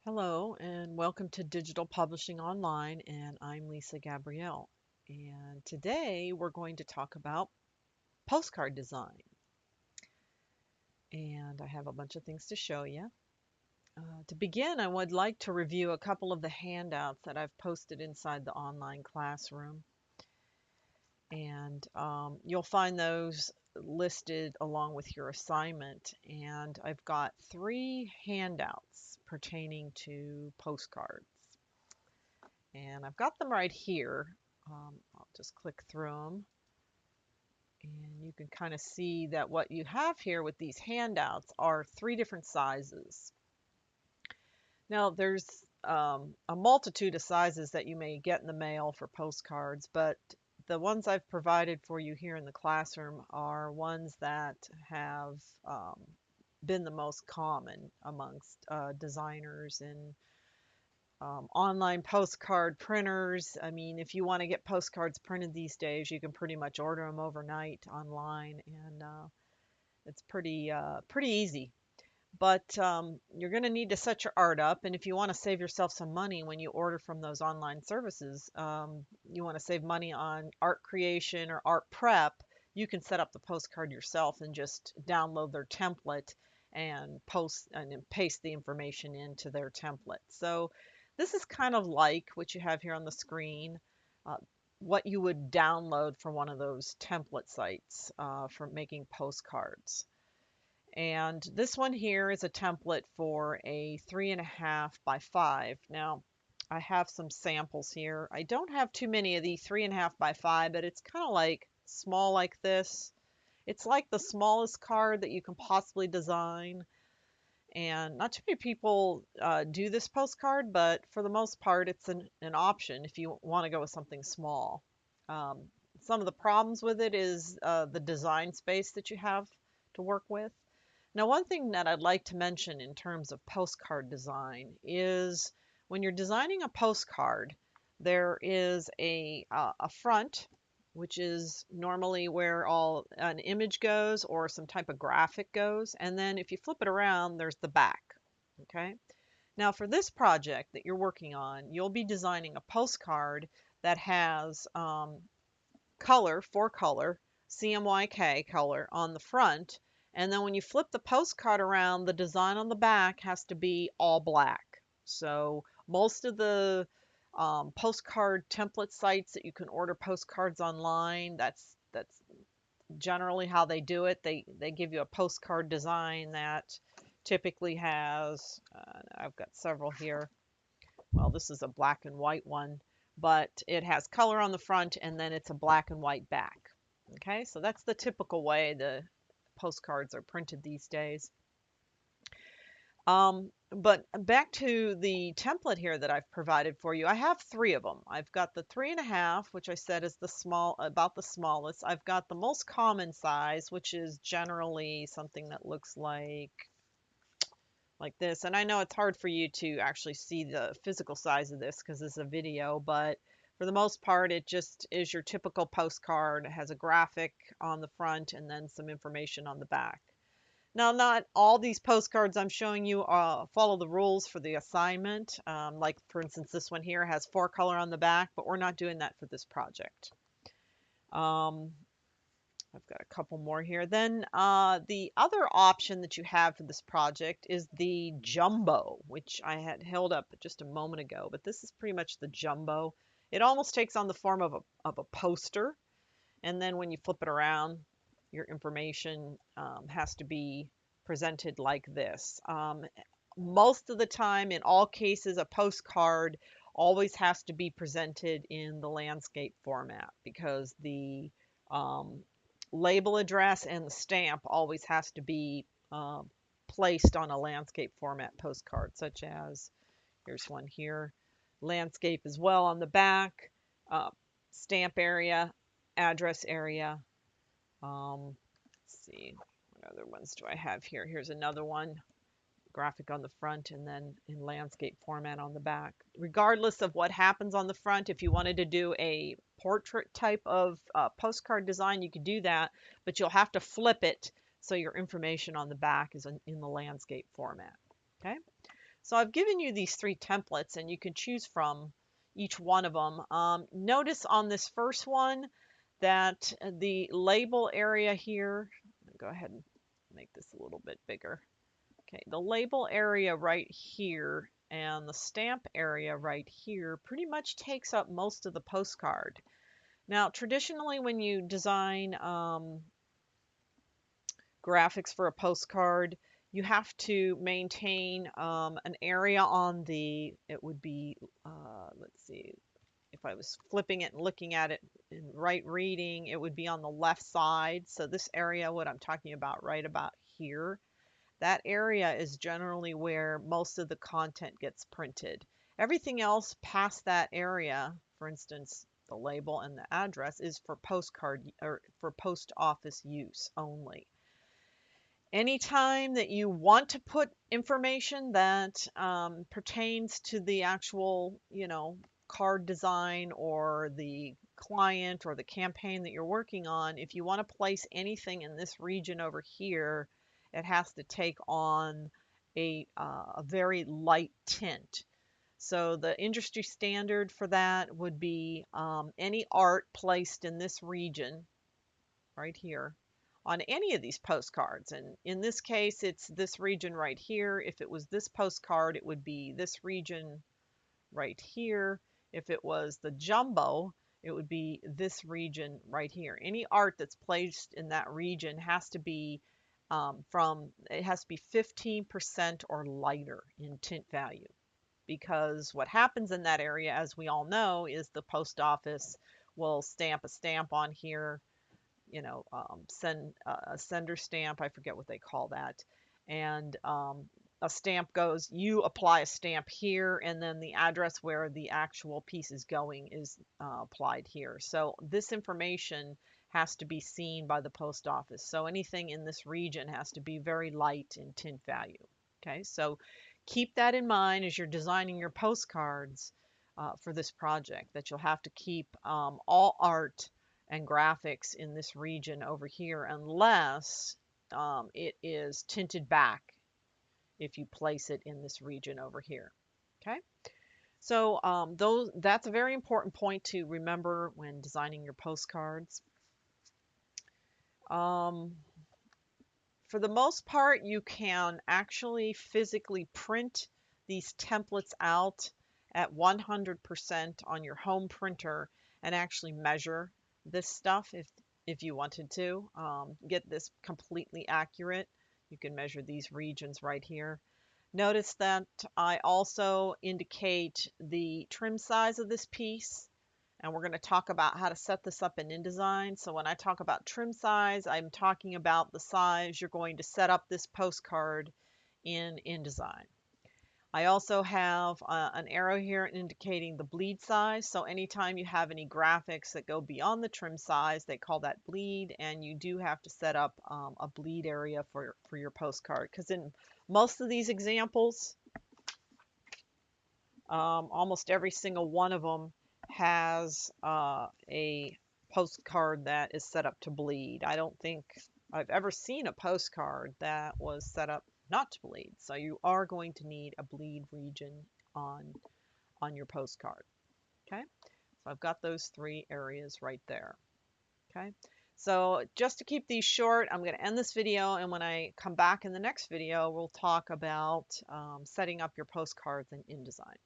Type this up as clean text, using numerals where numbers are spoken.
Hello and welcome to Digital Publishing Online, and I'm Lisa Gabrielle. And today we're going to talk about postcard design. And I have a bunch of things to show you. To begin, I would like to review a couple of the handouts that I've posted inside the online classroom. And you'll find those listed along with your assignment. And I've got 3 handouts pertaining to postcards. And I've got them right here. I'll just click through them. And you can kind of see that what you have here with these handouts are 3 different sizes. Now, there's a multitude of sizes that you may get in the mail for postcards, but the ones I've provided for you here in the classroom are ones that have been the most common amongst designers and online postcard printers. I mean, if you want to get postcards printed these days, you can pretty much order them overnight online, and it's pretty easy. But you're going to need to set your art up, and if you want to save yourself some money when you order from those online services, you want to save money on art creation or art prep, you can set up the postcard yourself and just download their template and post and then paste the information into their template. So this is kind of like what you have here on the screen, uh, what you would download from one of those template sites for making postcards. And this one here is a template for a 3.5 by 5. Now, I have some samples here. I don't have too many of the 3.5 by 5, but it's kind of like small like this. It's like the smallest card that you can possibly design. And not too many people do this postcard, but for the most part, it's an option if you want to go with something small. Um, some of the problems with it is the design space that you have to work with. Now, one thing that I'd like to mention in terms of postcard design is when you're designing a postcard, there is a front, which is normally where all an image goes or some type of graphic goes. And then if you flip it around, there's the back. Okay. Now, for this project that you're working on, you'll be designing a postcard that has color, for color, CMYK color on the front. And then when you flip the postcard around, the design on the back has to be all black. So most of the postcard template sites that you can order postcards online, that's generally how they do it. They give you a postcard design that typically has, I've got several here. Well, this is a black and white one, but it has color on the front and then it's a black and white back. Okay, so that's the typical way the postcards are printed these days. But back to the template here that I've provided for you. I have 3 of them. I've got the 3.5, which I said is the small, about the smallest. I've got the most common size, which is generally something that looks like this. And I know it's hard for you to actually see the physical size of this because this is a video, but for the most part, it just is your typical postcard. It has a graphic on the front and then some information on the back. Now, not all these postcards I'm showing you follow the rules for the assignment. Like, for instance, this one here has 4 color on the back, but we're not doing that for this project. I've got a couple more here. Then the other option that you have for this project is the jumbo, which I had held up just a moment ago, but this is pretty much the jumbo. It almost takes on the form of a poster, and then when you flip it around, your information has to be presented like this. Most of the time, in all cases, a postcard always has to be presented in the landscape format because the label address and the stamp always has to be placed on a landscape format postcard, such as, here's one here, landscape as well on the back, stamp area, address area. Let's see, what other ones do I have here? Here's another one, graphic on the front and then in landscape format on the back. Regardless of what happens on the front, if you wanted to do a portrait type of postcard design, you could do that, but you'll have to flip it so your information on the back is in the landscape format. Okay, So I've given you these 3 templates and you can choose from each one of them. Notice on this first one that the label area here, go ahead and make this a little bit bigger. Okay, the label area right here and the stamp area right here pretty much takes up most of the postcard. Now, traditionally, when you design graphics for a postcard, you have to maintain an area on the, it would be, let's see, if I was flipping it and looking at it in right reading, it would be on the left side. So this area, what I'm talking about right about here, that area is generally where most of the content gets printed. Everything else past that area, for instance, the label and the address, is for postcard or for post office use only. Anytime that you want to put information that pertains to the actual, card design or the client or the campaign that you're working on, if you want to place anything in this region over here, it has to take on a very light tint. So the industry standard for that would be any art placed in this region right here on any of these postcards. And in this case, it's this region right here. If it was this postcard, it would be this region right here. If it was the jumbo, it would be this region right here. Any art that's placed in that region has to be it has to be 15% or lighter in tint value. Because what happens in that area, as we all know, is the post office will stamp a stamp on here, send a sender stamp. I forget what they call that. And a stamp goes, you apply a stamp here, and then the address where the actual piece is going is applied here. So this information has to be seen by the post office. So anything in this region has to be very light in tint value. Okay, so keep that in mind as you're designing your postcards for this project, that you'll have to keep all art and graphics in this region over here unless it is tinted back if you place it in this region over here. Okay, so that's a very important point to remember when designing your postcards. For the most part, you can actually physically print these templates out at 100% on your home printer and actually measure this stuff if you wanted to get this completely accurate. You can measure these regions right here. Notice that I also indicate the trim size of this piece, and we're going to talk about how to set this up in InDesign. So when I talk about trim size, I'm talking about the size you're going to set up this postcard in InDesign. I also have an arrow here indicating the bleed size. So anytime you have any graphics that go beyond the trim size, they call that bleed, and you do have to set up a bleed area for your postcard. Because in most of these examples, almost every single one of them has a postcard that is set up to bleed. I don't think I've ever seen a postcard that was set up not to bleed. So you are going to need a bleed region on your postcard. Okay, so I've got those 3 areas right there. Okay, so just to keep these short, I'm going to end this video, and when I come back in the next video, we'll talk about setting up your postcards in InDesign.